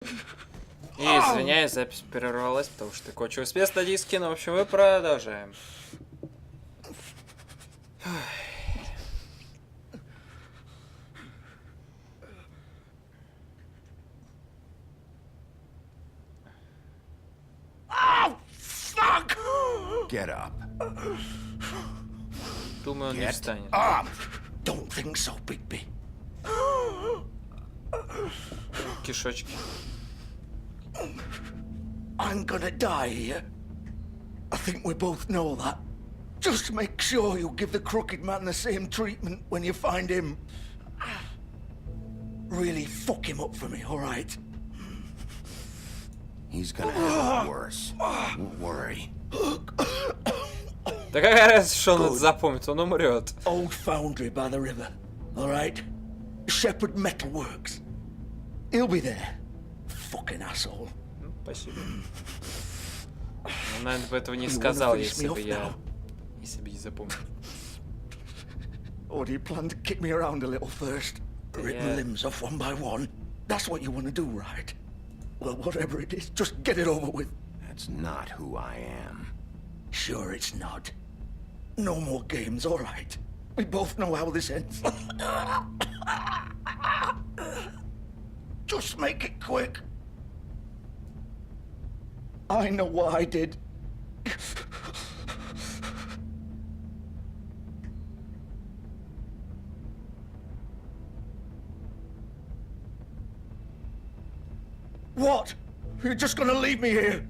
И извиняюсь, запись прервалась, потому что кончилось спец на диске, но в общем мы продолжаем. Get up. Думаю, он не встанет. Don't think so, Bigby. Кишочки. I'm gonna die here. I think we both know that. Just make sure you give the crooked man the same treatment when you find him. Really fuck him up for me, all right? He's gonna have it worse. Don't worry. Да какая разница, что он это запомнит, он умрет. Old foundry by the river, all right? Shepherd Metalworks. He'll be there. Fucking asshole. Спасибо. Он, наверное, бы этого не сказал, если бы не запомнил. Or do you plan to kick me around a little first? Rip my limbs off one by one? That's what you want to do, right? Well, whatever it is, just get it over with. That's not who I am. Sure it's not. No more games, all right? We both know how this ends. Just make it quick. I know what I did. What? You're just gonna leave me here?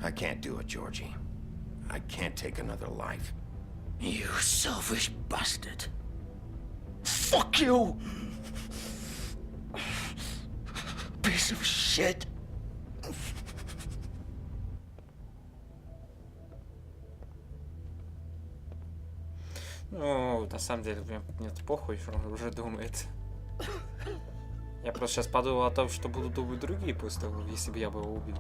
I can't do it, Georgie. I can't take another life. You selfish bastard. Fuck you! Piece of shit. Ну, на самом деле, мне похуй, что он уже думает. Я просто сейчас подумал о том, что будут думать другие после того, если бы я бы его убил.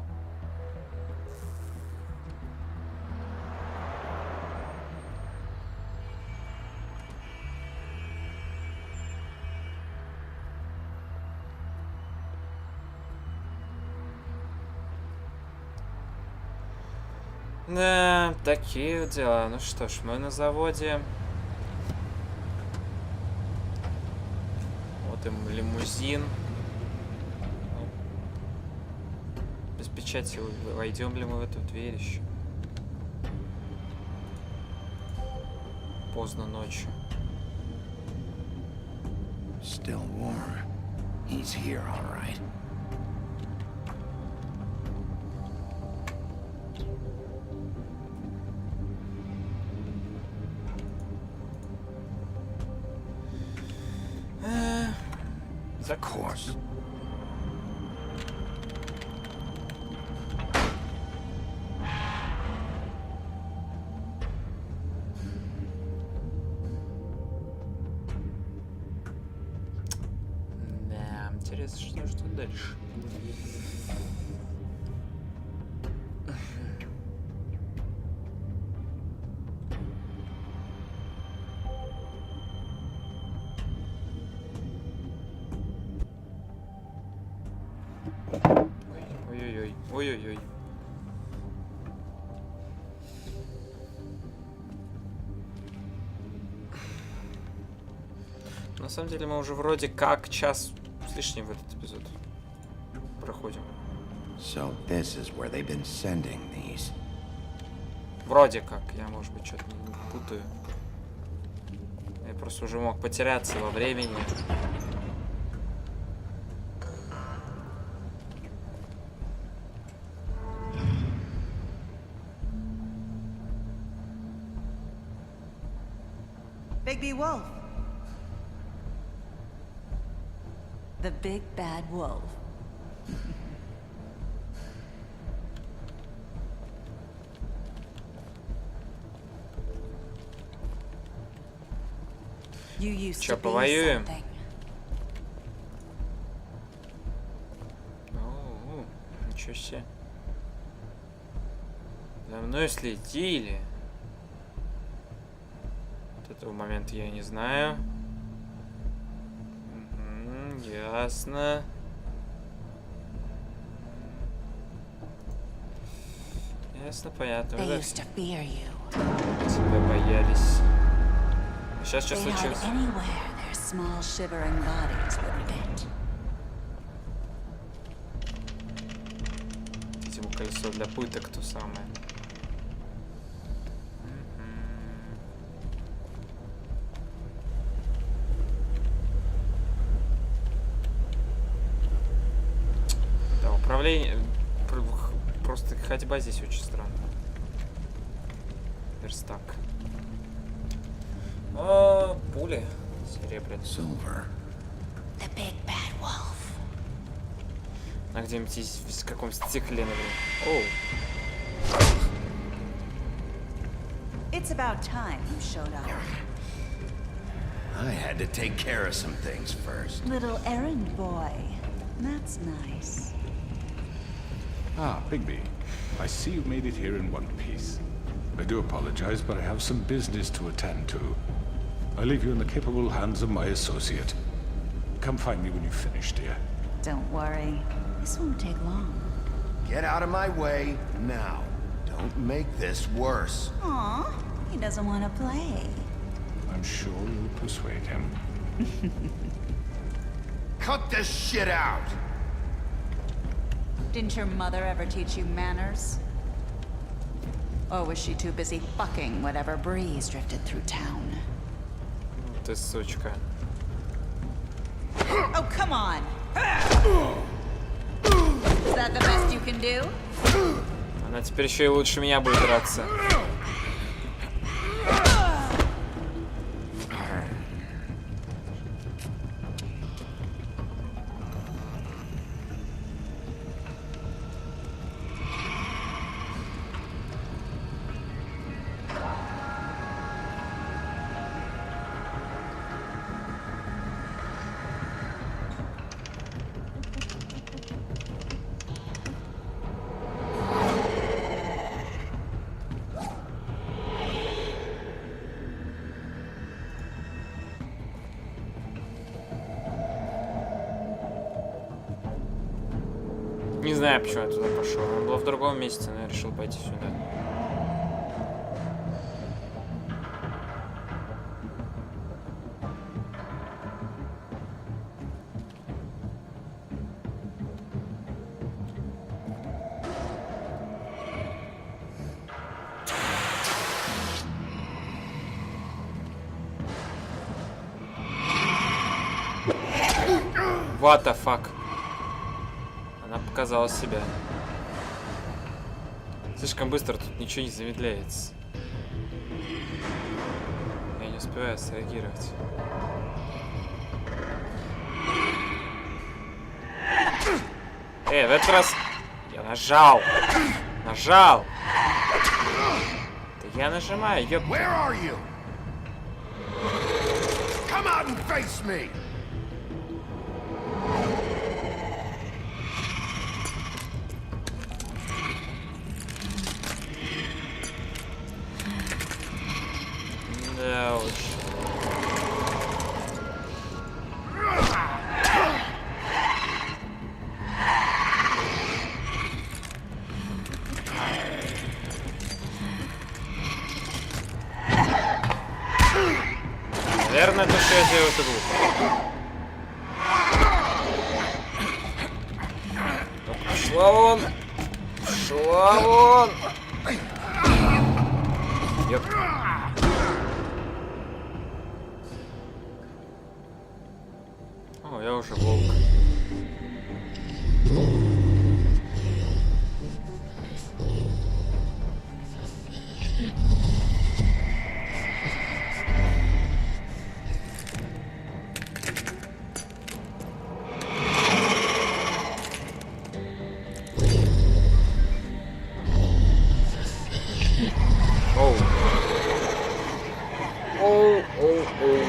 Да, такие вот дела. Ну что ж, мы на заводе. Вот им лимузин. Без печати войдем ли мы в эту дверь еще? Поздно ночью. Still warm. He's here, all right. Of course. Да, интересно, что ждет дальше. Ой-ой-ой, ой-ой-ой. На самом деле мы уже вроде как час с лишним в этот эпизод проходим. So this is where they've been sending these. Вроде как, я, может быть, что-то путаю. Я просто уже мог потеряться во времени. Bigby Wolf. The big bad wolf. You used Чё, to be повоюем? something. О, ничего себе. За мной следили. Вот этого момента я не знаю. Ясно. Ясно, понятно. They Да? used to fear you. Тебя боялись. Сейчас что They hide случилось? anywhere their small shivering bodies would fit. Видимо, колесо для пыток то самое. Да, управление... Просто ходьба здесь очень странно. Верстак. О, пули. Серебряные. Silver. The big bad wolf. А где-нибудь в каком-то стекле, например. Оу. It's about time you showed up. I had to take care of some things first. Little errand boy. That's nice. Ah, Bigby. I see you made it here in one piece. I do apologize, but I have some business to attend to. I leave you in the capable hands of my associate. Come find me when you've finished, dear. Don't worry. This won't take long. Get out of my way now. Don't make this worse. Aw, he doesn't want to play. I'm sure you'll persuade him. Cut this shit out! Didn't your mother ever teach you manners? Or was she too busy fucking whatever breeze drifted through town? Ты сучка. Oh, come on! Is that the best you can do? Она теперь еще и лучше меня будет драться. Не знаю, почему я туда пошел. Он был в другом месте, но я решил пойти сюда. What the fuck? Она показала себя. Слишком быстро, тут ничего не замедляется. Я не успеваю среагировать. В этот раз я нажал. Нажал. Да я нажимаю, ёп. Where are you? Come out and face me! Да уж. Наверное, то, что я делаю, это глупо. Шла вон! Шла вон! Ёп. О, я уже волк. Оу. Оу, оу, оу.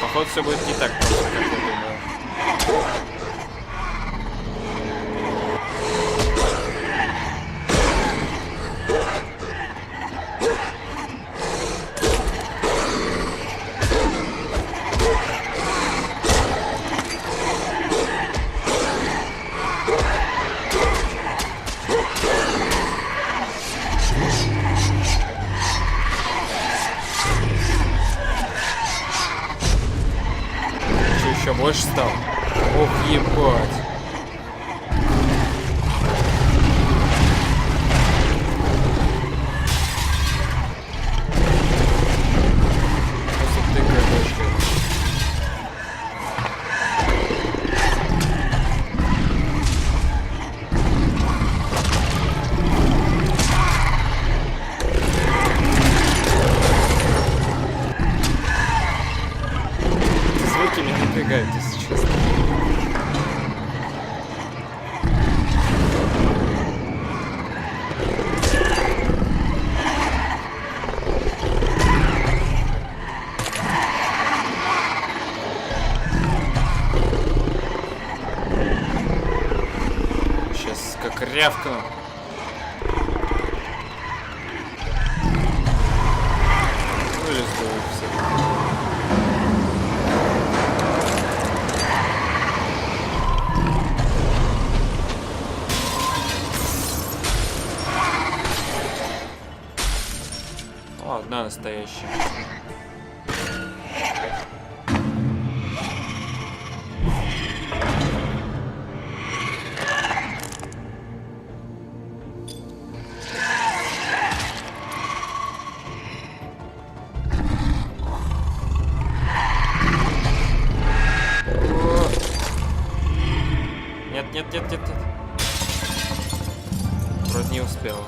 походу все будет не так просто, как я думал. Еще больше стал. Ох, ебать. Просто тыкает точкой. Звуки меня напрягают, если честно. Сейчас как рявкну. Ну или сдую все. Одна настоящая. Нет, нет, нет, нет, нет. Вроде не успела.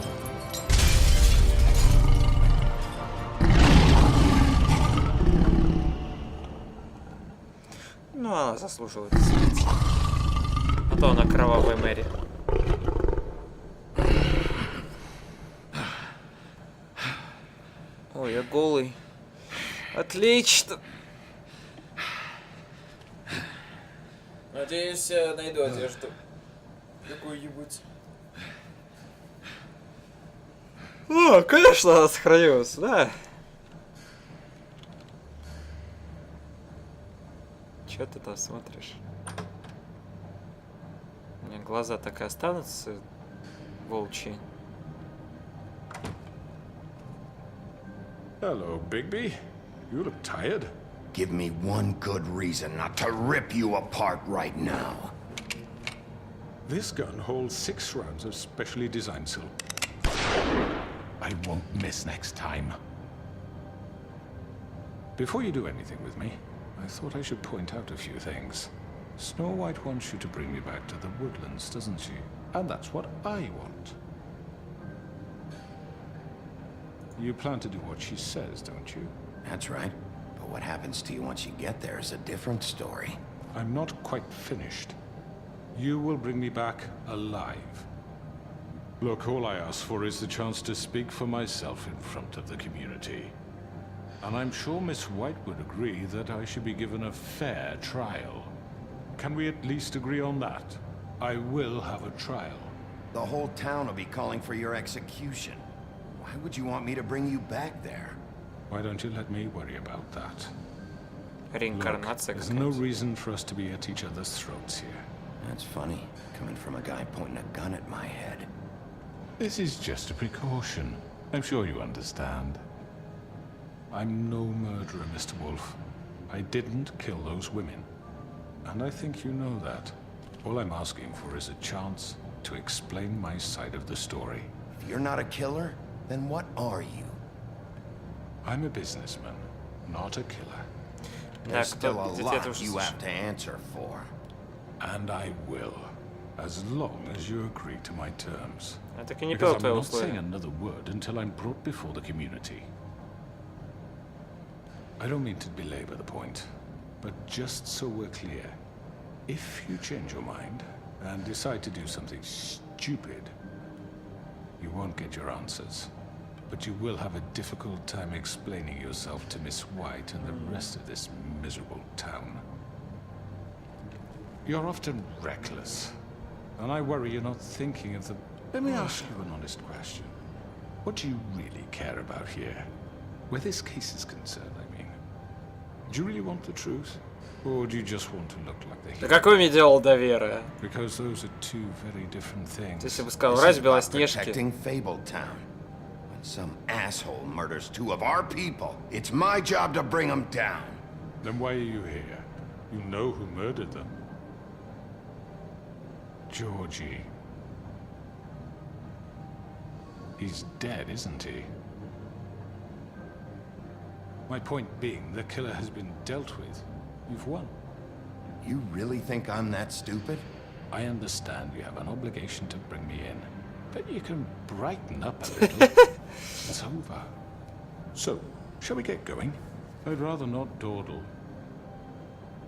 Ну, она заслуживает смерти. А то она кровавая Мэри. Ой, я голый. Отлично. Надеюсь, я найду одежду. Какую-нибудь. О, конечно, она сохранилась, да. Чё ты там смотришь? У меня глаза так и останутся волчьи. Hello, Bigby. You look tired. Give me one good reason not to rip you apart right now. This gun holds 6 rounds of specially designed silk. I won't miss next time. Before you do anything with me, I thought I should point out a few things. Snow White wants you to bring me back to the woodlands, doesn't she? And that's what I want. You plan to do what she says, don't you? That's right. But what happens to you once you get there is a different story. I'm not quite finished. You will bring me back alive. Look, all I ask for is the chance to speak for myself in front of the community. And I'm sure Miss White would agree that I should be given a fair trial. Can we at least agree on that? I will have a trial. The whole town will be calling for your execution. Why would you want me to bring you back there? Why don't you let me worry about that? Реинкарнация Look, there's no reason for us to be at each other's throats here. That's funny, coming from a guy pointing a gun at my head. This is just a precaution. I'm sure you understand. I'm no murderer, Mr. Wolf. I didn't kill those women. And I think you know that. All I'm asking for is a chance to explain my side of the story. If you're not a killer, then what are you? I'm a businessman, not a killer. There's still a lot you have to answer for. And I will, as long as you agree to my terms. Я так и не Because понял I'm твои not saying условия. another word until I'm brought before the community. I don't mean to belabor the point, but just so we're clear, if you change your mind and decide to do something stupid, you won't get your answers. But you will have a difficult time explaining yourself to Miss White and the rest of this miserable town. You're often reckless, and I worry you're not thinking of the... Let me ask you an honest question. What do you really care about here? Where this case is concerned, I mean. Do you really want the truth? Or do you just want to look like the Да hero? какой мне делал до Веры? Because those are two very different things. Если бы сказал, ради Белоснежки. Protecting Fabletown. When some asshole murders two of our people, it's my job to bring them down. Then why are you here? You know who murdered them. Georgie. He's dead, isn't he? My point being, the killer has been dealt with. You've won. You really think I'm that stupid? I understand you have an obligation to bring me in, but you can brighten up a little. It's over. So, shall we get going? I'd rather not dawdle.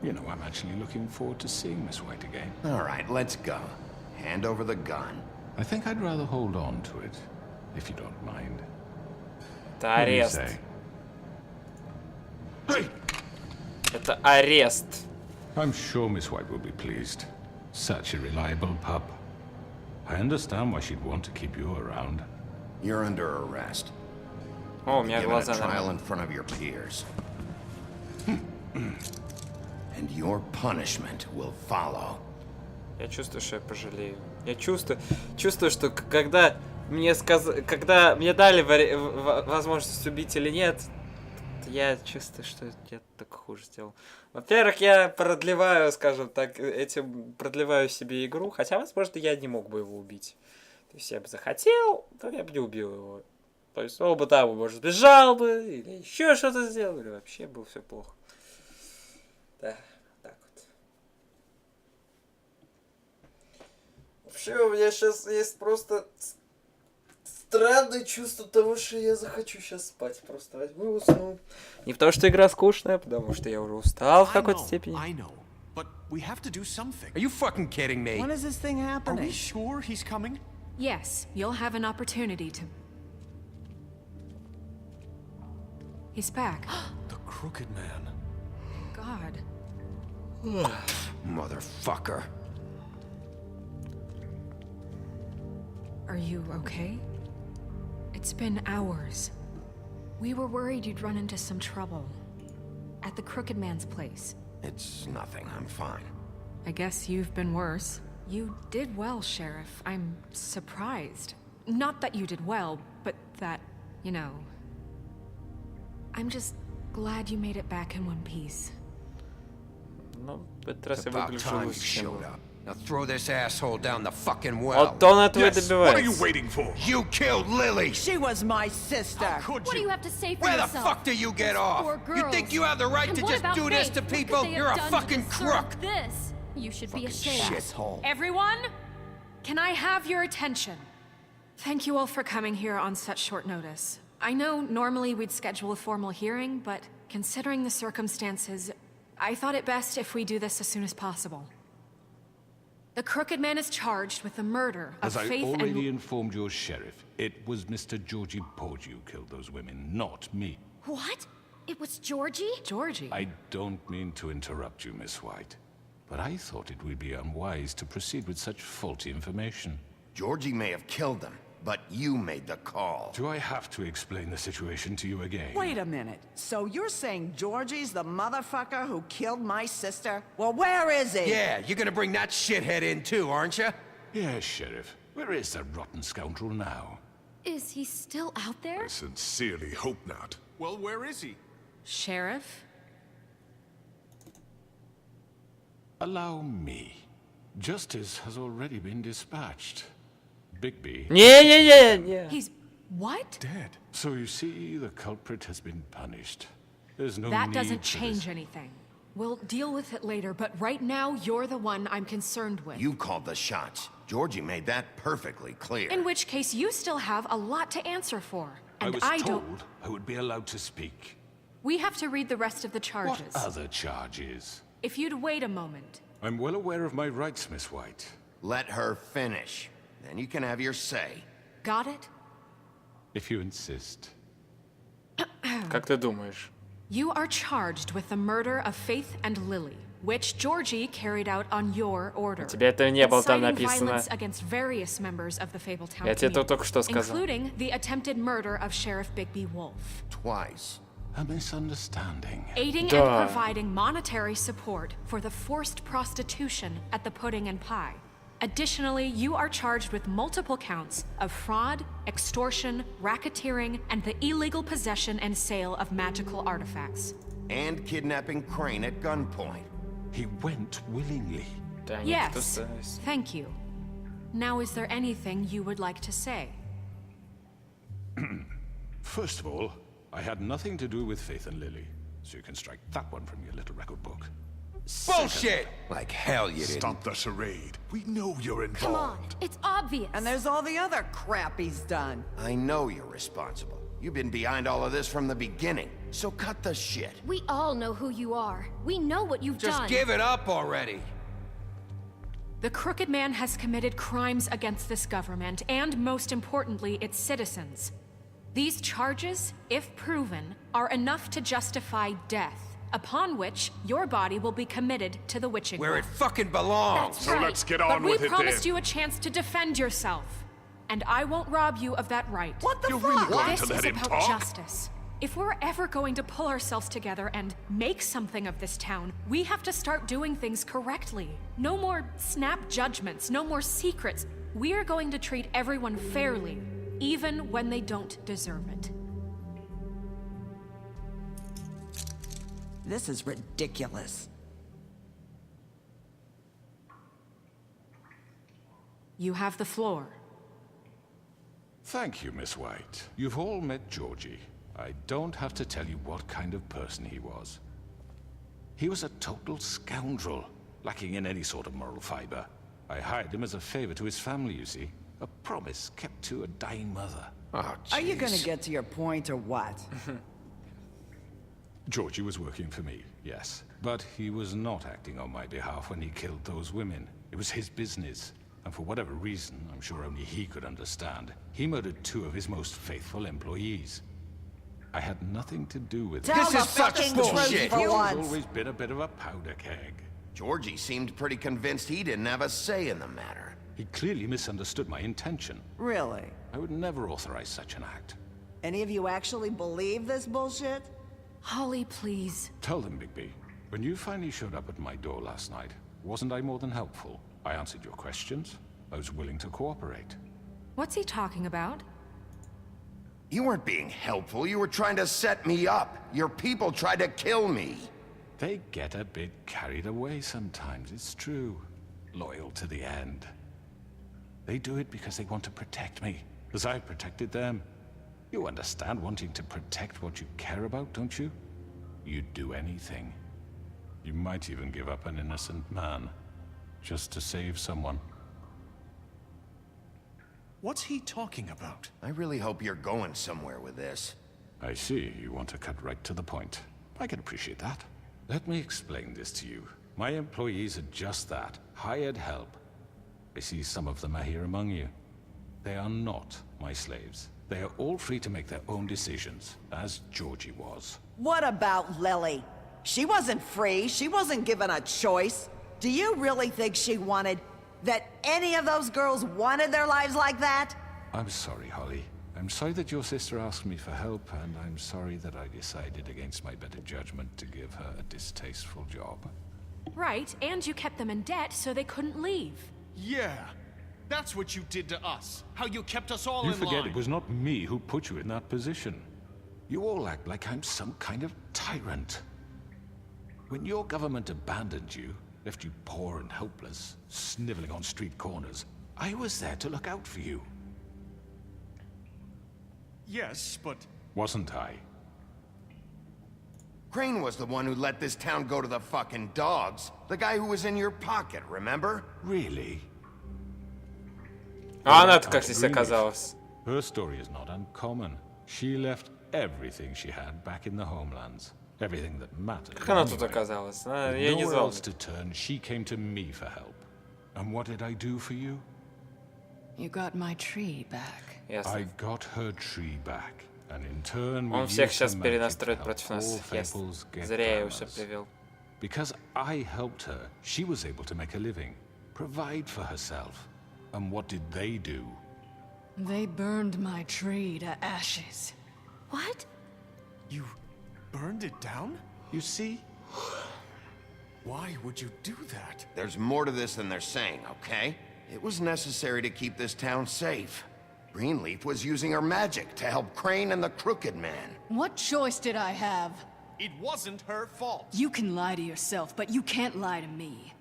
You know, I'm actually looking forward to seeing Miss White again. All right, let's go. Hand over the gun. I think I'd rather hold on to it, if you don't mind. Это What do you арест. say? Это арест. I'm sure Miss White will be pleased. Such a reliable pup. I understand why she'd want to keep you around. You're under arrest. О, у меня Given глаза a trial нормально. in front of your peers. And your punishment will follow. Я чувствую, что я пожалею. Я чувствую, что когда мне дали возможность убить или нет, я чувствую, что я так хуже сделал. Во-первых, я продлеваю, скажем так, этим продлеваю себе игру, хотя, возможно, я не мог бы его убить. То есть я бы захотел, то я бы не убил его. То есть он бы там, может, сбежал бы, или еще что-то сделал, или вообще было все плохо. Да, так вот. Вообще, у меня сейчас есть просто странное чувство того, что я захочу сейчас спать. Просто возьму и усну. Не потому, что игра скучная, потому что я уже устал в какой-то степени. I know, but we have to do something. Are you fucking kidding me? When is this thing Are happening? we sure he's coming? Yes, you'll have an opportunity to... He's back. The Crooked Man. God. Motherfucker. Are you okay? It's been hours. We were worried you'd run into some trouble. At the Crooked Man's place. It's nothing. I'm fine. I guess you've been worse. You did well, Sheriff. I'm surprised. Not that you did well, but that, you know... I'm just glad you made it back in one piece. Ну, в этот раз It's я about выгляжу time you лучше, чем showed был. up. Now throw this asshole down the fucking well. Вот он этого и Yes, what are you добивается. waiting for? You killed Lily! She was my sister. Could What do you? you have to say for Where the yourself? fuck do you get Those off? poor You girls. think you have the right And to what just about do this Faith? to What could people? they have You're a done to fucking deserve crook! This. You should be ashamed. Asshole. Everyone, can I have your attention? Thank you all for coming here on such short notice. I know normally we'd schedule a formal hearing, but considering the circumstances, I thought it best if we do this as soon as possible. The Crooked Man is charged with the murder of As I Faith already and... informed your sheriff, it was Mr. Georgie Porgy who killed those women, not me. What? It was Georgie? Georgie. I don't mean to interrupt you, Miss White, but I thought it would be unwise to proceed with such faulty information. Georgie may have killed them, but you made the call. Do I have to explain the situation to you again? Wait a minute. So you're saying Georgie's the motherfucker who killed my sister? Well, where is he? Yeah, you're gonna bring that shithead in too, aren't you? Yes, Sheriff. Where is that rotten scoundrel now? Is he still out there? Sincerely hope not. Well, where is he? Sheriff? Allow me. Justice has already been dispatched. Bigby. Не-не-не-не. He's... what? Dead. So you see, the culprit has been punished. There's no That need doesn't for change this. anything. We'll deal with it later, but right now, you're the one I'm concerned with. You called the shots. Georgie made that perfectly clear. In which case, you still have a lot to answer for. I And was I told don't... I would be allowed to speak. We have to read the rest of the What charges. other charges? If you'd wait a moment. I'm well aware of my rights, Miss White. Let her finish. Then you can have your say. Got it? If you insist. Как ты думаешь? You are charged with the murder of Faith and Lily, which Georgie carried out on your order. Тебе это не было там Inciting написано. violence against various members of the Fabletown Я тебе community, только что сказал. including the attempted murder of Sheriff Bigby Wolf. Twice. A misunderstanding. Aiding Duh. and providing monetary support for the forced prostitution at the Pudding and Pie. Additionally, you are charged with multiple counts of fraud, extortion, racketeering, and the illegal possession and sale of magical artifacts. And kidnapping Crane at gunpoint. He went willingly. Да, никто Yes, с- thank you. Now, is there anything you would like to say? First of all, I had nothing to do with Faith and Lily, so you can strike that one from your little record book. Bullshit! Like hell you didn't. Stop the charade. We know you're Come on, involved. it's obvious. And there's all the other crap he's done. I know you're responsible. You've been behind all of this from the beginning. So cut the shit. We all know who you are. We know what you've Just done. give it up already. The Crooked Man has committed crimes against this government and, most importantly, its citizens. These charges, if proven, are enough to justify death, upon which your body will be committed to the witching Where it well. fucking belongs. That's So right. let's get But on we with it promised then. you a chance to defend yourself, and I won't rob you of that right. What the You're fuck? really going This to is let him about talk? justice. If we're ever going to pull ourselves together and make something of this town, we have to start doing things correctly. No more snap judgments, no more secrets. We are going to treat everyone fairly, even when they don't deserve it. This is ridiculous. You have the floor. Thank you, Miss White. You've all met Georgie. I don't have to tell you what kind of person he was. He was a total scoundrel, lacking in any sort of moral fiber. I hired him as a favor to his family, you see. A promise kept to a dying mother. Oh, Are you gonna jeez. get to your point or what? Georgie was working for me, yes. But he was not acting on my behalf when he killed those women. It was his business. And for whatever reason, I'm sure only he could understand, he murdered 2 of his most faithful employees. I had nothing to do with it. Tell This the is such fucking bullshit. truth for He's once. always been a bit of a powder keg. Georgie seemed pretty convinced he didn't have a say in the matter. He clearly misunderstood my intention. Really? I would never authorize such an act. Any of you actually believe this bullshit? Holly, please. Tell them, Bigby, when you finally showed up at my door last night, wasn't I more than helpful? I answered your questions. I was willing to cooperate. What's he talking about? You weren't being helpful. You were trying to set me up. Your people tried to kill me. They get a bit carried away sometimes, it's true. Loyal to the end. They do it because they want to protect me, as I've protected them. You understand wanting to protect what you care about, don't you? You'd do anything. You might even give up an innocent man, just to save someone. What's he talking about? I really hope you're going somewhere with this. I see, you want to cut right to the point. I can appreciate that. Let me explain this to you. My employees are just that, hired help. I see some of them are here among you. They are not my slaves. They are all free to make their own decisions, as Georgie was. What about Lily? She wasn't free. She wasn't given a choice. Do you really think she wanted... that any of those girls wanted their lives like that? I'm sorry, Holly. I'm sorry that your sister asked me for help, and I'm sorry that I decided against my better judgment to give her a distasteful job. Right, and you kept them in debt so they couldn't leave. Yeah. That's what you did to us. How you kept us all You in forget line. it was not me who put you in that position. You all act like I'm some kind of tyrant. When your government abandoned you, left you poor and helpless, sniveling on street corners, I was there to look out for you. Yes, but... Wasn't I? Crane was the one who let this town go to the fucking dogs. The guy who was in your pocket, remember? Really? А она-то как здесь оказалась? Her story is not uncommon. She left everything she had back in the homelands. Everything that mattered. Как она тут anyway. оказалась? А, With я не nowhere знал. else to turn, she came to me for help. And what did I do for you? You got my tree back. Ясно. I got her tree back. Он всех сейчас перенастроит против нас. Зря я его все привел. Because I helped her, she was able to make a living, provide for herself. And what did they do? They burned my tree to ashes. What? You burned it down? You see? Why would you do that? There's more to this than they're saying, okay? It was necessary to keep this town safe. Greenleaf was using her magic to help Crane and the Crooked Man. What choice did I have? It wasn't her fault. You can lie to yourself, but you can't lie to me.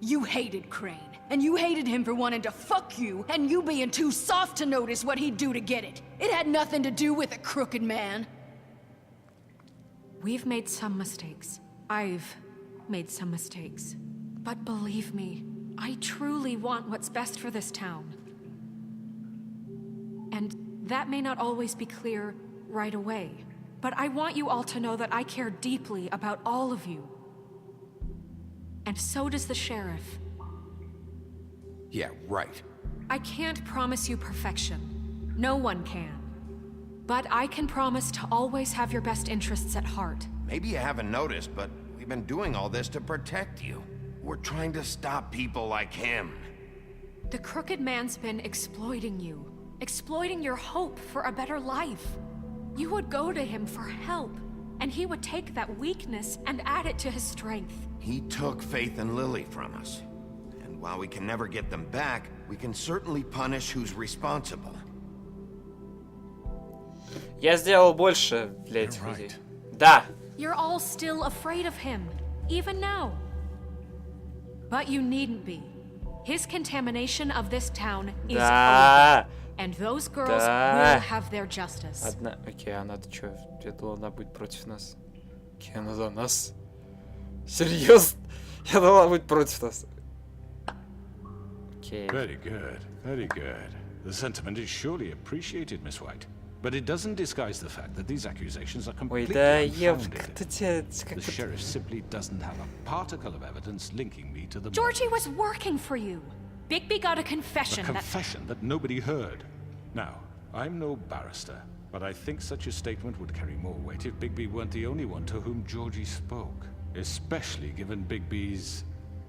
You hated Crane, and you hated him for wanting to fuck you, and you being too soft to notice what he'd do to get it. It had nothing to do with the Crooked Man. We've made some mistakes. I've made some mistakes. But believe me, I truly want what's best for this town. And that may not always be clear right away. But I want you all to know that I care deeply about all of you. And so does the sheriff. Yeah, right. I can't promise you perfection. No one can. But I can promise to always have your best interests at heart. Maybe you haven't noticed, but we've been doing all this to protect you. We're trying to stop people like him. The Crooked Man's been exploiting you. Exploiting your hope for a better life. You would go to him for help, and he would take that weakness and add it to his strength. He took Faith and Lily from us. And while we can never get them back, we can certainly punish who's responsible. Я сделал больше для этих людей. Да. You're all still afraid of him, even now. But you needn't be. His contamination of this town is over. And those girls will have their justice. Окей, она-то чё? Я думал, она будет против нас. Окей, она за нас. Серьезно? Я думал, она будет против нас. Окей. Very good, very good. The sentiment is surely appreciated, Miss White. But it doesn't disguise the fact that these accusations are completely unfounded. The sheriff simply doesn't have a particle of evidence linking me to the Georgie murders. was working for you. Bigby got a confession. A confession that nobody heard. Now, I'm no barrister, but I think such a statement would carry more weight if Bigby weren't the only one to whom Georgie spoke, especially given Bigby's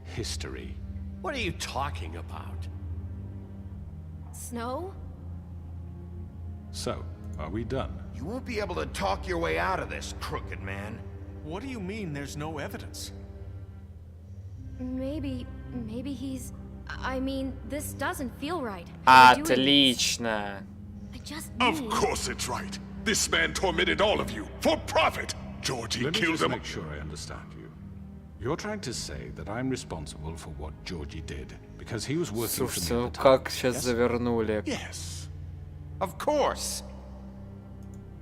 history. What are you talking about? Snow? So, are we done? You won't be able to talk your way out of this, Crooked Man. What do you mean there's no evidence? Maybe he's... I mean, this doesn't feel right. Отлично. I just Of course it's right. This man tormented all of you for profit. Georgie Let me killed just him. make sure I understand you. You're trying to say that I'm responsible for what Georgie did because he was working for me Слушайте, ну at the time. как сейчас завернули. Yes. Of course.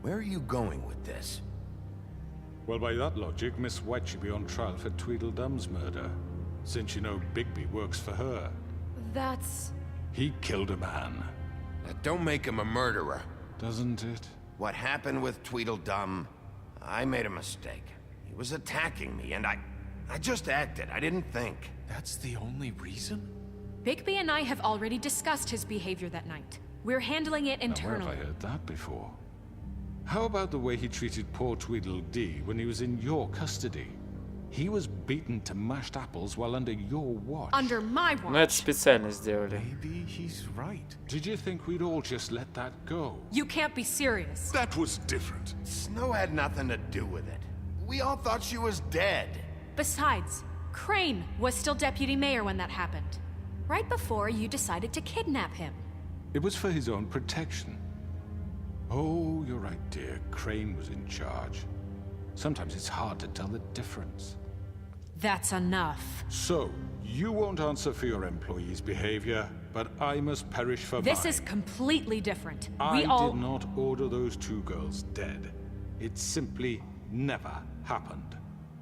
Where are you going with this? Well, by that logic, Miss White should be on trial for Tweedledum's murder, since you know Bigby works for her. That's... He killed a man. That don't make him a murderer. Doesn't it? What happened with Tweedledum, I made a mistake. He was attacking me, and I just acted. I didn't think. That's the only reason? Bigby and I have already discussed his behavior that night. We're handling it Now, where internally. have I heard that before? How about the way he treated poor Tweedledee when he was in your custody? He was beaten to mashed apples while under your watch. Under my watch. Ну это специально сделали. Maybe he's right. Did you think we'd all just let that go? You can't be serious. That was different. Snow had nothing to do with it. We all thought she was dead. Besides, Crane was still deputy mayor when that happened. Right before you decided to kidnap him. It was for his own protection. Oh, you're right, dear. Crane was in charge. Sometimes it's hard to tell the difference. That's enough. So, you won't answer for your employees' behavior, but I must perish for This mine. is completely different. I We all... did not order those two girls dead. It simply never happened.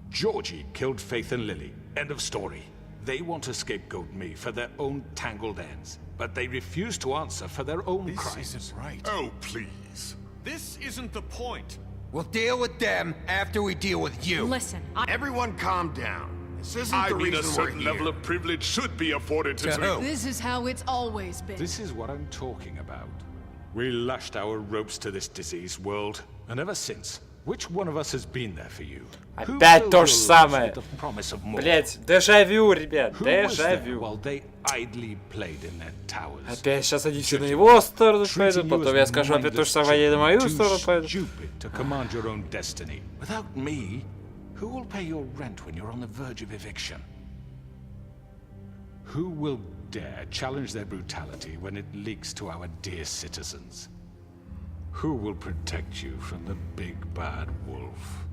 Georgie killed Faith and Lily. End of story. They want to scapegoat me for their own tangled ends, but they refuse to answer for their own crimes. This isn't right. Oh, please. This isn't the point. We'll deal with them after we deal with you. Listen, Everyone calm down. This isn't I the mean, a reason we're certain here. level of privilege should be afforded to To who? This is how it's always been. This is what I'm talking about. We lashed our ropes to this diseased world, and ever since, which one of us has been there for you? Опять то же самое. Блять, дежавю, ребят, дежавю. Опять сейчас они все на его сторону пойдут, потом я скажу опять то же самое, на мою сторону пойдут. Who will pay your rent when you're on the verge of eviction? Who will dare challenge their brutality when it leaks to our dear citizens? Who will protect you from the big bad wolf?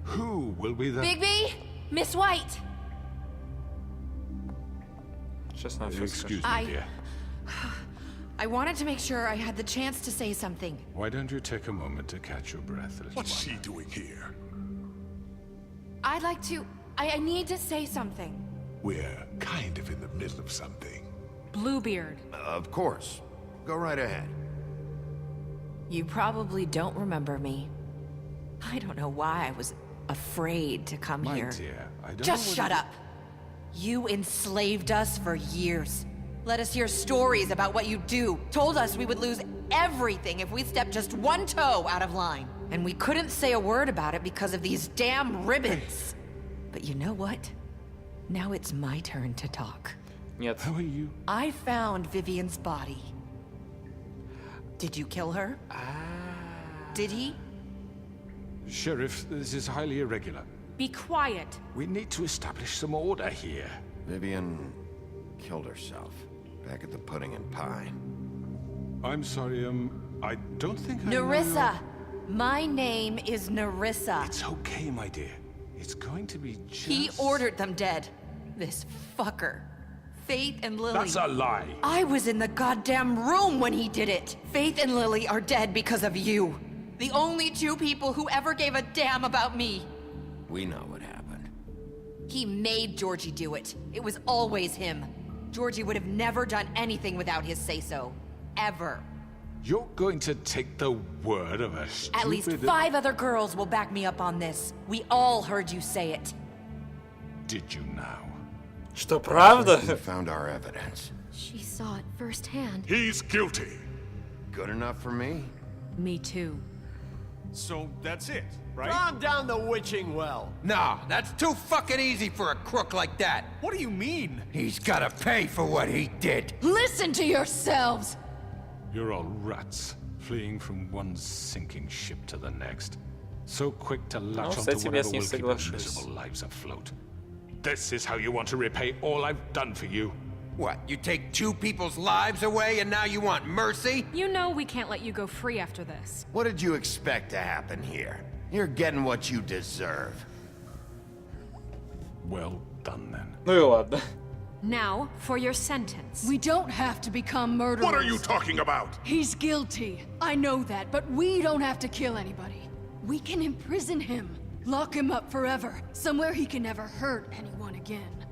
Who will be the... Bigby! Miss White! Just not Excuse me, dear. I wanted to make sure I had the chance to say something. Why don't you take a moment to catch your breath, little What's one? she doing here? I'd like to... I need to say something. We're kind of in the middle of something. Bluebeard. Of course. Go right ahead. You probably don't remember me. I don't know why I was afraid to come My here. dear, I don't Just know shut up. You enslaved us for years. Let us hear stories about what you do. Told us we would lose everything if we stepped just one toe out of line. And we couldn't say a word about it because of these damn ribbons. But you know what? Now it's my turn to talk. Нет. How are you? I found Vivian's body. Did you kill her? Did he? Sheriff, this is highly irregular. Be quiet. We need to establish some order here. Vivian killed herself back at the Pudding and Pie. I'm sorry, I don't think I know Nerissa! My name is Nerissa. It's okay, my dear. It's going to be just... He ordered them dead. This fucker. Faith and Lily. That's a lie. I was in the goddamn room when he did it. Faith and Lily are dead because of you. The only two people who ever gave a damn about me. We know what happened. He made Georgie do it. It was always him. Georgie would have never done anything without his say-so. Ever. You're going to take the word of a stupid... At least 5 other girls will back me up on this. We all heard you say it. Did you now? Что, правда? We found our evidence. She saw it firsthand. He's guilty. Good enough for me? Me too. So that's it, right? Calm down the witching well. Nah, that's too fucking easy for a crook like that. What do you mean? He's gotta pay for what he did. Listen to yourselves! You're all rats, fleeing from one sinking ship to the next. So quick to latch с onto этим я whatever с ним will keep our соглашусь. miserable lives afloat. This is how you want to repay all I've done for you? What, you take 2 people's lives away and now you want mercy? You know we can't let you go free after this. What did you expect to happen here? You're getting what you deserve. Well done, then. Ну и ладно. Now, for your sentence. We don't have to become murderers. What are you talking about? He's guilty. I know that, but we don't have to kill anybody. We can imprison him. Lock him up forever. Somewhere he can never hurt anyone again.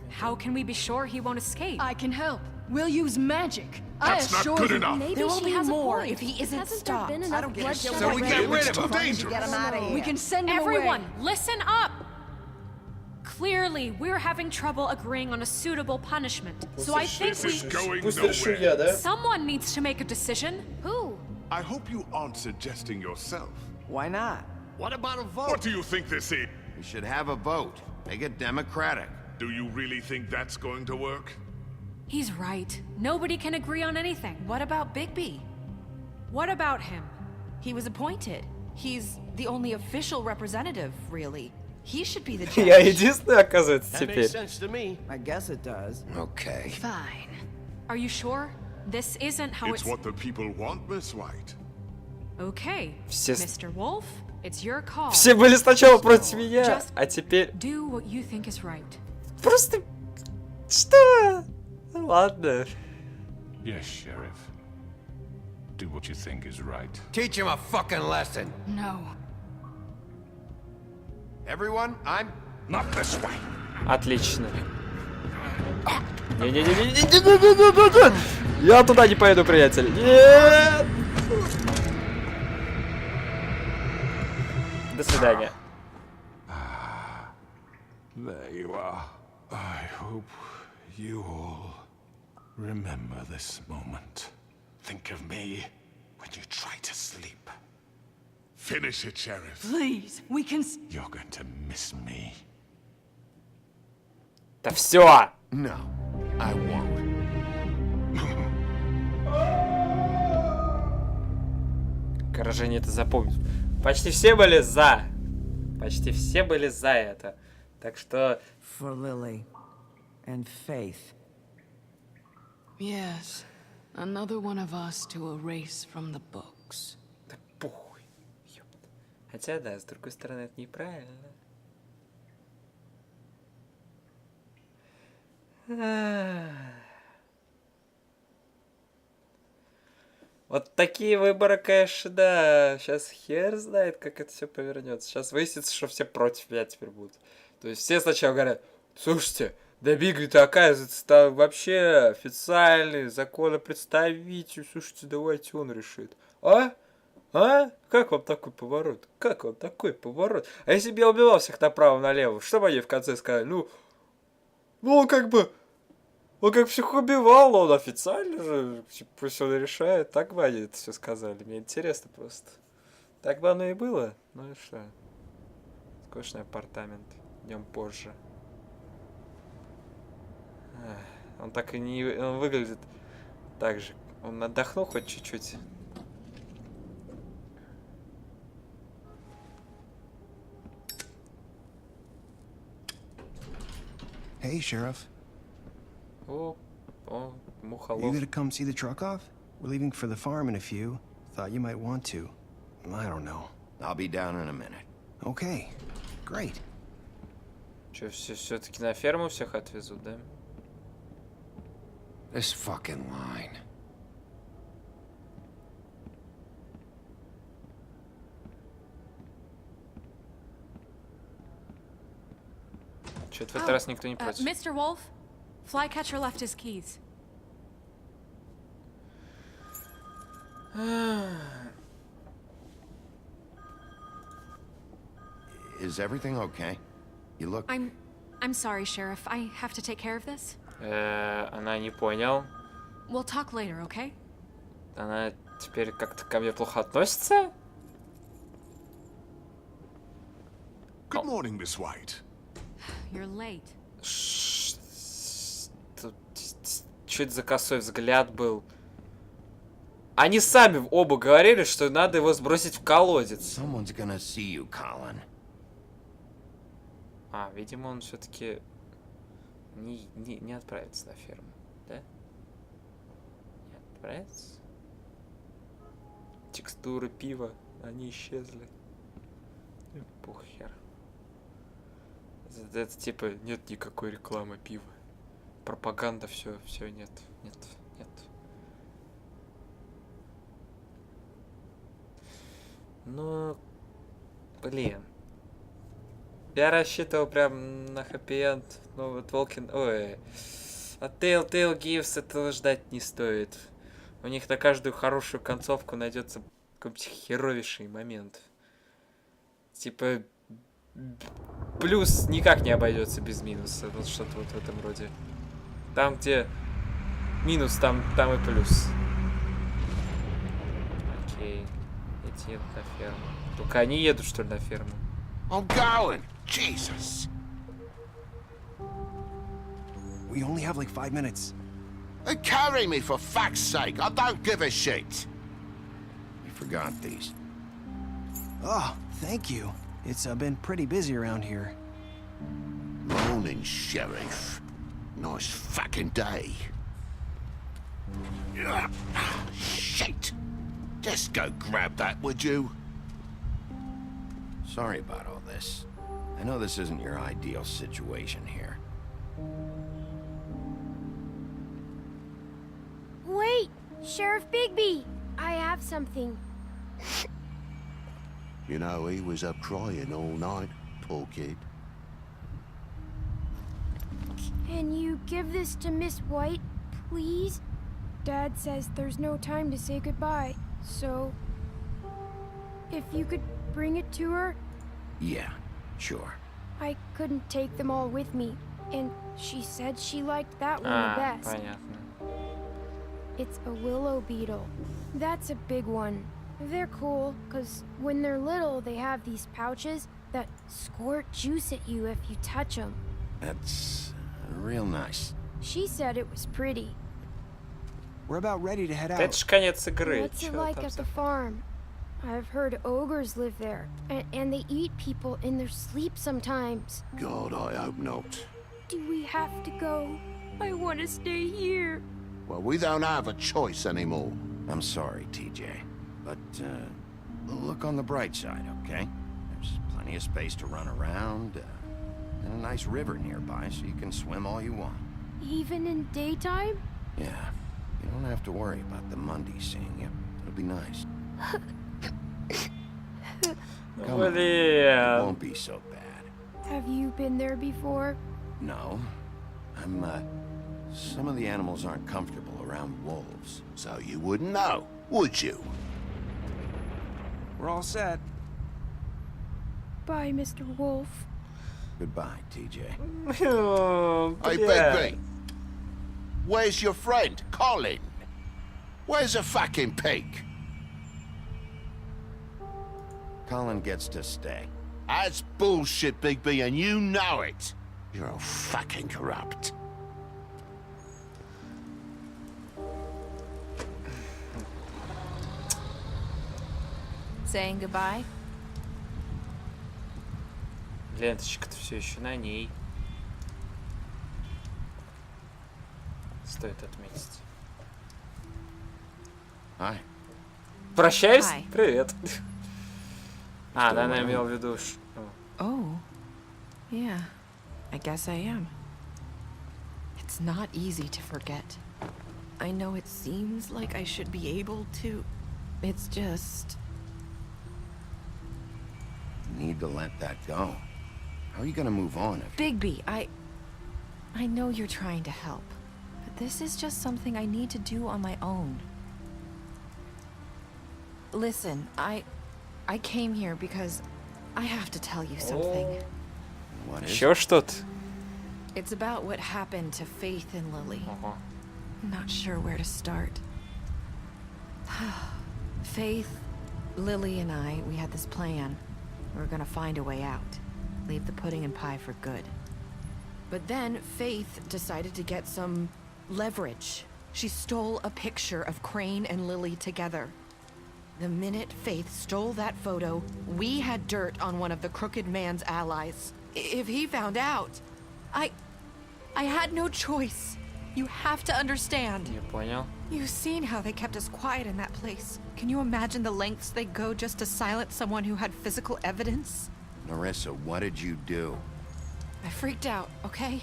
How can we be sure he won't escape? I can help. We'll use magic. That's I not assure good you. enough. Maybe There will she be has more a point. if he isn't Hasn't stopped. there been I enough don't give a bloodshed shit So what we they get do. rid of him. Too dangerous. Get him out of here. We can send him Everyone, away. listen up! Clearly, we're having trouble agreeing on a suitable punishment. So I think This is going Пусть решу я, nowhere. да? someone needs to make a decision. Who? I hope you aren't suggesting yourself. Why not? What about a vote? What do you think this is? We should have a vote. Make it democratic. Do you really think that's going to work? He's right. Nobody can agree on anything. What about Bigby? What about him? He was appointed. He's the only official representative, really. He should be the Я judge. единственный, оказывается, That makes теперь. sense to me. I guess it does. Okay. Fine. Are you sure? This isn't how It's what the people want, Miss White. Okay, Все, Mr. Wolf, it's your call. все были сначала против меня, Just а теперь... do what you think is right. Просто... Что? Ладно. Yes, Sheriff. Do what you think is right. Teach him a fucking lesson. No. Everyone, I'm... Not this way. Отлично. Не-не-не-не-не-не-не-не-не-не! Я туда не поеду, приятель. Нет! До свидания. There you are. I hope you all remember this moment. think of me when you try to sleep. Finish it, Sheriff. Please, we can... You're going to miss me. Да все! No, I won't. Горожане это запомнят. Почти все были за. Почти все были за это. Так что... For Lily and Faith. Yes, another one of us to erase from the books. Да похуй. Ёпта. Хотя, да, с другой стороны, это неправильно. Вот такие выборы, конечно, да. Сейчас хер знает, как это все повернется. Сейчас выяснится, что все против меня теперь будут. То есть все сначала говорят: слушайте, да Бигли-то, оказывается, там вообще официальный законопредставитель. Слушайте, давайте он решит. А? А? Как вам такой поворот? Как вам такой поворот? А если бы я убивал всех направо-налево, что бы они в конце сказали? Ну, он как бы... Он как всех убивал, он официально же, пусть он решает. Так бы они это все сказали. Мне интересно просто. Так бы оно и было. Ну и что? Скучный апартамент. Днем позже. Он так и не... Он выглядит так же. Он отдохнул хоть чуть-чуть. Hey, Sheriff. О, мухолов. You gonna come see the truck off? We're leaving for the farm in a few. Thought you might want to. I don't know. I'll be down in a minute. Okay, great. Че, все-таки на ферму всех отвезут, да? This fucking line. Что-то в этот раз никто не против. Mr. Wolf, Flycatcher left his keys. Is everything okay? You look... I'm sorry, Sheriff. I have to take care of this. Она не понял. We'll talk later, okay? Она теперь как-то ко мне плохо относится? Good morning, Miss White. You're late. Чуть за косой взгляд был. Они сами оба говорили, что надо его сбросить в колодец. Someone's gonna see you, Colin. А, видимо, он все-таки не отправится на ферму, да? Не отправится? Текстуры пива, они исчезли. Похер. Это типа нет никакой рекламы пива. Пропаганда, все нет. Ну, блин. Я рассчитывал прям на хэппи-энд. Ну вот Волкин... Ой. А Telltale Gives этого ждать не стоит. У них на каждую хорошую концовку найдется какой-нибудь херовейший момент. Типа... Плюс никак не обойдется без минуса. Вот что-то вот в этом роде. Там, где минус, там и плюс. Окей. Эти едут на ферму. Только они едут, что ли, на ферму? I'm going! Jesus! We only have like 5 minutes. Carry me, for fuck's sake! I don't give a shit! You forgot these. Oh, thank you. It's been pretty busy around here. Morning, Sheriff. Nice fucking day. Shit! Just go grab that, would you? Sorry about all this. I know this isn't your ideal situation here. Wait, Sheriff Bigby, I have something. You know, he was up crying all night, poor kid. Can you give this to Miss White, please? Dad says there's no time to say goodbye, so... If you could bring it to her? Yeah, sure. I couldn't take them all with me, and she said she liked that one the best. Понятно. It's a willow beetle. That's a big one. They're cool, because when they're little, they have these pouches that squirt juice at you if you touch them. That's real nice. She said it was pretty. We're about ready to head out. Это ж конец игры. What's it Чё like там at the за- farm? I've heard ogres live there, and they eat people in their sleep sometimes. God, I hope not. Do we have to go? I want to stay here. Well, we don't have a choice anymore. I'm sorry, TJ. But, look on the bright side, okay? There's plenty of space to run around, and a nice river nearby, so you can swim all you want. Even in daytime? Yeah, you don't have to worry about the Monday seeing you. It'll be nice. Come on. It won't be so bad. Have you been there before? No. Some of the animals aren't comfortable around wolves. So you wouldn't know, would you? We're all set. Bye, Mr. Wolf. Goodbye, TJ. Oh, Hey, бля. Bigby. Where's your friend, Colin? Where's the fucking pig? Colin gets to stay. That's bullshit, Bigby, and you know it. You're all fucking corrupt. Saying goodbye? Ленточка-то все еще на ней. Стоит отметить. Hi. Прощаюсь? Hi. Привет. А, Что, да, она Лана? имела в виду... Oh. Yeah. I guess I am. It's not easy to forget. I know it seems like I should be able to. It's just... You need to let that go. How are you gonna move on if... Bigby, I know you're trying to help, but this is just something I need to do on my own. Listen, I came here because I have to tell you something. What is Еще что-то? It's about what happened to Faith and Lily. Ага. I'm not sure where to start. Faith, Lily, and I, we had this plan. We were gonna find a way out. Leave the pudding and pie for good. But then Faith decided to get some leverage. She stole a picture of Crane and Lily together. The minute Faith stole that photo, we had dirt on one of the crooked man's allies. If he found out, I had no choice. You have to understand. Не понял. You've seen how they kept us quiet in that place. Can you imagine the lengths they go just to silence someone who had physical evidence? Narissa, what did you do? I freaked out, okay?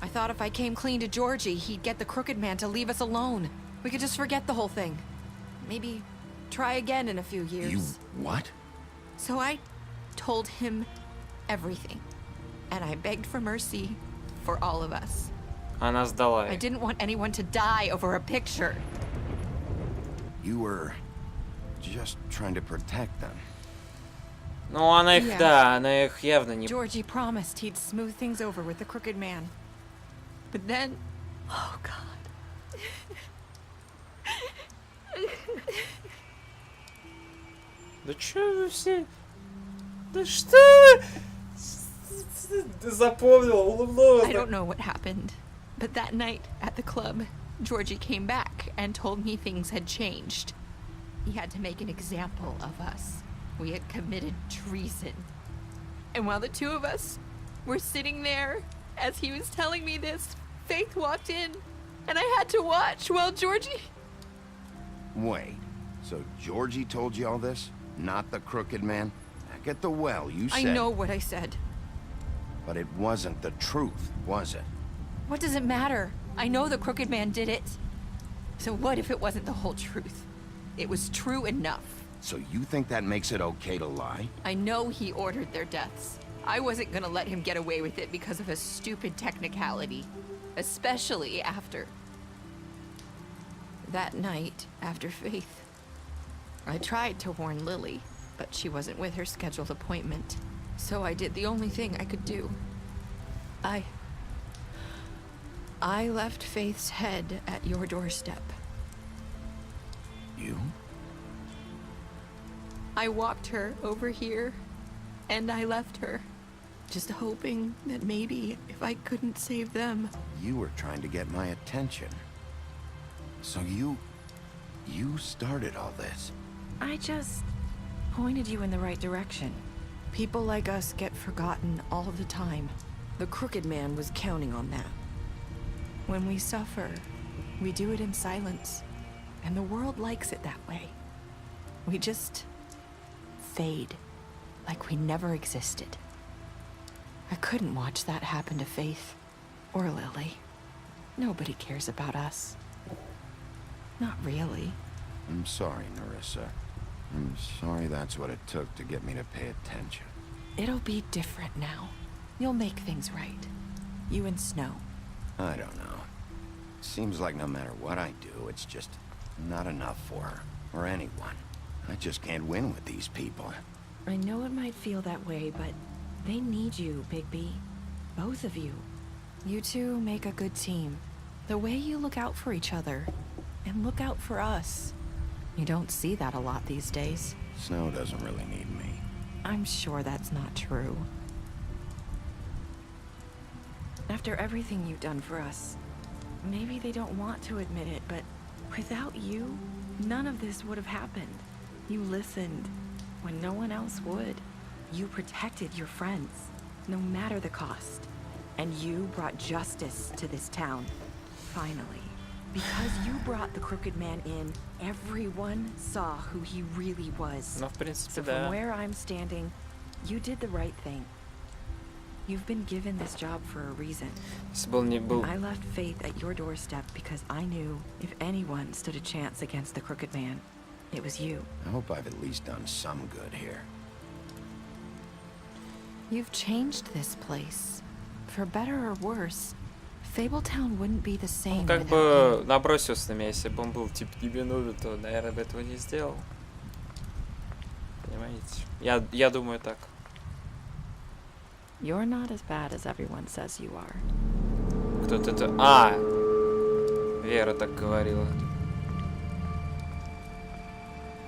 I thought if I came clean to Georgie, he'd get the crooked man to leave us alone. We could just forget the whole thing. Maybe try again in a few years. You what? So I told him everything. And I begged for mercy for all of us. Она сдала. I didn't want anyone to die over a picture. You were just trying to protect them. Ну, она их, Yeah. да, она их явно не... Georgie promised he'd smooth things over with the crooked man. But then... Oh, God. Да чё вы все... Да что вы? Ты запомнила, улыбнулась. I don't know what happened, but that night at the club, Georgie came back and told me things had changed. He had to make an example of us. We had committed treason. And while the two of us were sitting there, as he was telling me this, Faith walked in, and I had to watch while Georgie... Wait, so Georgie told you all this? Not the crooked man? Back at the well, you said... I know what I said. But it wasn't the truth, was it? What does it matter? I know the crooked man did it. So what if it wasn't the whole truth? It was true enough. So you think that makes it okay to lie? I know he ordered their deaths. I wasn't gonna let him get away with it because of a stupid technicality. Especially after... that night, after Faith. I tried to warn Lily, but she wasn't with her scheduled appointment. So I did the only thing I could do. I left Faith's head at your doorstep. I walked her over here, and I left her, just hoping that maybe if I couldn't save them. You were trying to get my attention. So you started all this. I just pointed you in the right direction. People like us get forgotten all the time. The Crooked Man was counting on that. When we suffer, we do it in silence, and the world likes it that way. We just fade, like we never existed. I couldn't watch that happen to Faith, or Lily. Nobody cares about us. Not really. I'm sorry, Nerissa. I'm sorry that's what it took to get me to pay attention. It'll be different now. You'll make things right. You and Snow. I don't know. Seems like no matter what I do, it's just not enough for her, or anyone. I just can't win with these people. I know it might feel that way, but they need you, Bigby. Both of you. You two make a good team. The way you look out for each other, and look out for us. You don't see that a lot these days. Snow doesn't really need me. I'm sure that's not true. After everything you've done for us, maybe they don't want to admit it, but without you, none of this would have happened. You listened when no one else would. You protected your friends, no matter the cost. And you brought justice to this town, finally. Because you brought the Crooked Man in, everyone saw who he really was. Ну, в принципе, So да. from where I'm standing, you did the right thing. You've been given this job for a reason. Если бы он не был... I left Faith at your doorstep because I knew if anyone stood a chance against the Crooked Man, it was you. I hope I've at least done some good here. You've changed this place. For better or worse, Fabletown wouldn't be the same. Он как бы набросился на меня, если бы он был типа не виновен, то, наверное, бы этого не сделал. Понимаете? Я думаю так. You're not as bad as everyone says you are. Кто-то это... А! Вера так говорила.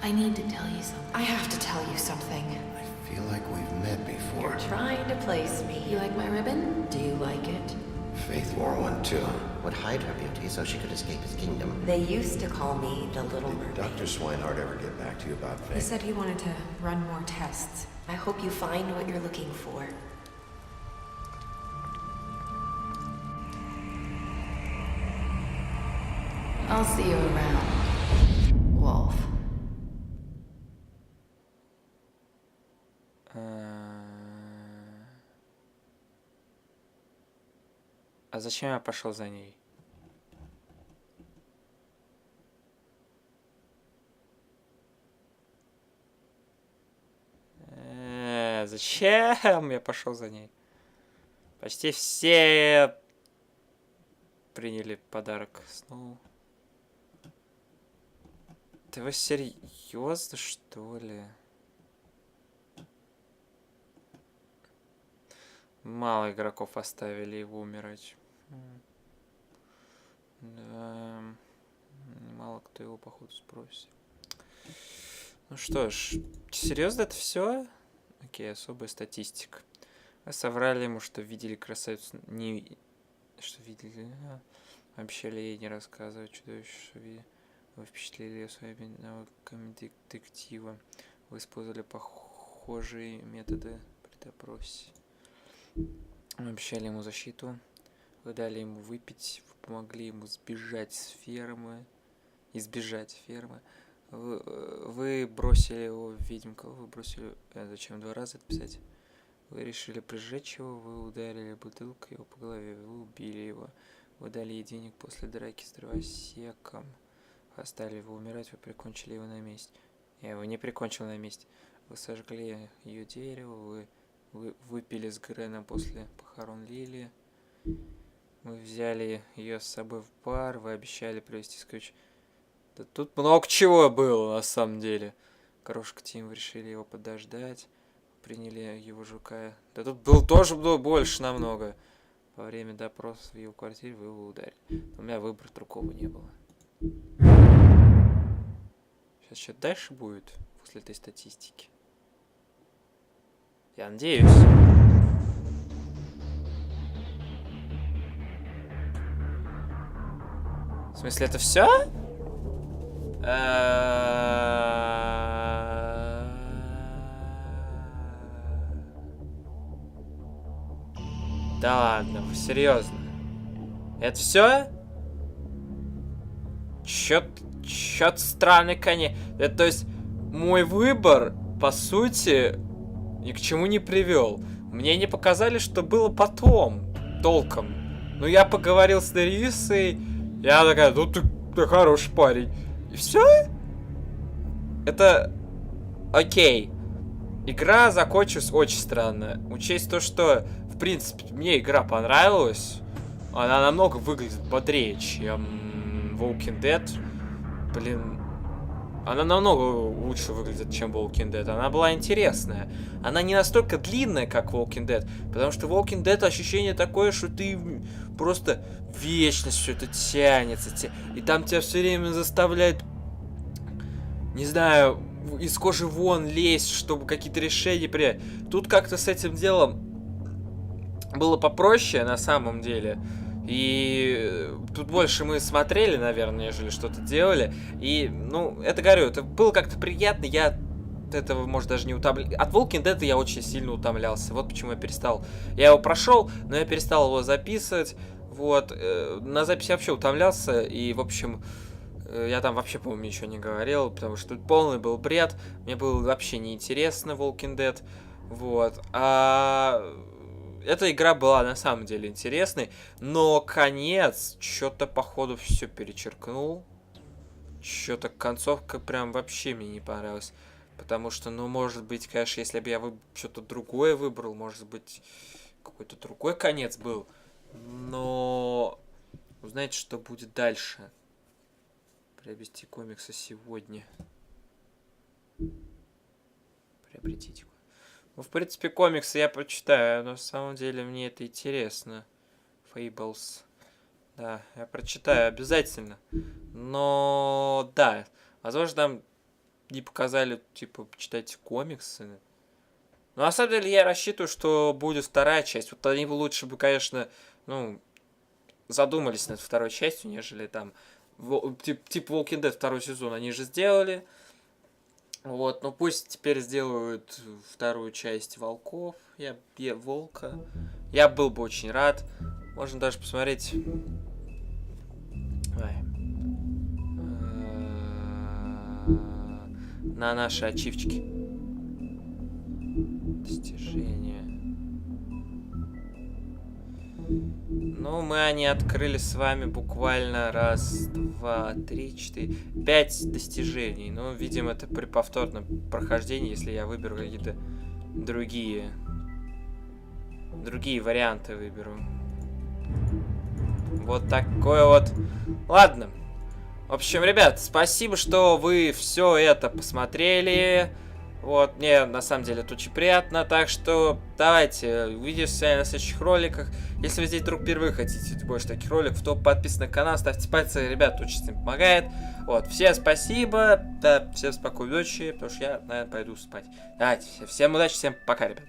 I need to tell you something. I have to tell you something. I feel like we've met before. You're trying to place me. You like my ribbon? Do you like it? Faith wore one too. Would hide her beauty so she could escape his kingdom. They used to call me the Little Mermaid. Did Dr. Swinehart ever get back to you about Faith? He said he wanted to run more tests. I hope you find what you're looking for. I'll see you around, Wolf. А зачем я пошел за ней? Зачем я пошел за ней? Почти все приняли подарок снова. Да вы серьезно, что ли? Мало игроков оставили его умирать. Да. Мало кто его, походу, спросит. Ну что ж, серьезно это все? Окей, особая статистика. Вы соврали ему, что видели красавицу... Не... Что видели? Обещали ей не рассказывать чудовище, что видели. Вы впечатлили ее своими навыками детектива. Вы использовали похожие методы при допросе. Вы обещали ему защиту. Вы дали ему выпить. Вы помогли ему избежать фермы. Вы бросили его в ведьмка. Вы бросили... Зачем 2 раза это писать? Вы решили прижечь его. Вы ударили бутылкой его по голове. Вы убили его. Вы дали ей денег после драки с дровосеком. Оставили его умирать, вы прикончили его на месте. Я его не прикончил на месте. Вы сожгли ее дерево, вы выпили с Греном после похорон Лили. Вы взяли ее с собой в бар, вы обещали привезти с ключ. Да тут много чего было на самом деле. Крошка Тим, вы решили его подождать. Приняли его жука. Да тут было тоже больше намного. Во время допроса в его квартире вы его ударили. У меня выбора другого не было. Сейчас что-то дальше будет. после этой статистики. Я надеюсь. В смысле, это все? Да ладно, вы серьезно? Это все? Чё-то странный конец. Это, то есть, мой выбор, по сути, ни к чему не привел. Мне не показали, что было потом, толком. Ну, я поговорил с Ларисой, и она такая, ну ты хороший парень. И все? Это... Окей. Игра закончилась очень странно. Учесть то, что, в принципе, мне игра понравилась. Она намного выглядит бодрее, чем Walking Dead. Блин, она намного лучше выглядит, чем Walking Dead. Она была интересная. Она не настолько длинная, как Walking Dead. Потому что Walking Dead ощущение такое, что ты просто вечно все это тянется. И там тебя все время заставляют, не знаю, из кожи вон лезть, чтобы какие-то решения принять. Тут как-то с этим делом было попроще на самом деле. И тут больше мы смотрели, наверное, нежели что-то делали. И, ну, это говорю, это было как-то приятно. Я от этого, может, даже не утомлялся. От Walking Dead я очень сильно утомлялся. Вот почему я перестал. Я его прошел, но я перестал его записывать. Вот. На записи вообще утомлялся. И, в общем, я там вообще, по-моему, ничего не говорил. Потому что тут полный был бред. Мне было вообще неинтересно Walking Dead. Вот. Эта игра была на самом деле интересной, но конец что-то походу все перечеркнул. Что-то концовка прям вообще мне не понравилась. Потому что, ну, может быть, конечно, если бы я что-то другое выбрал, может быть, какой-то другой конец был. Но узнайте, что будет дальше. Приобрести комиксы сегодня. Приобретите. Ну, в принципе, комиксы я прочитаю, но на самом деле мне это интересно. Fables. Да, я прочитаю обязательно. Но, да, возможно, нам не показали, типа, почитайте комиксы. Но на самом деле я рассчитываю, что будет вторая часть. Вот они бы лучше бы, конечно, ну, задумались над второй частью, нежели там, типа Walking Dead второй сезон они же сделали. Вот, ну пусть теперь сделают вторую часть волков. Волка. Я был бы очень рад. Можно даже посмотреть. На наши ачивчики. Достижения. Ну, мы они открыли с вами буквально раз, два, три, четыре, 5 достижений. Ну, видимо, это при повторном прохождении, если я выберу какие-то другие варианты выберу. Вот такое вот. Ладно. В общем, ребят, спасибо, что вы все это посмотрели. Вот, мне на самом деле это очень приятно. Так что давайте увидимся с вами на следующих роликах. Если вы здесь вдруг впервые хотите больше таких роликов, то подписывайтесь на канал, ставьте пальцы. Ребят, очень сильно помогает. Вот, всем спасибо. Да, всем спокойной ночи, потому что я, наверное, пойду спать. Давайте, всем удачи, всем пока, ребят.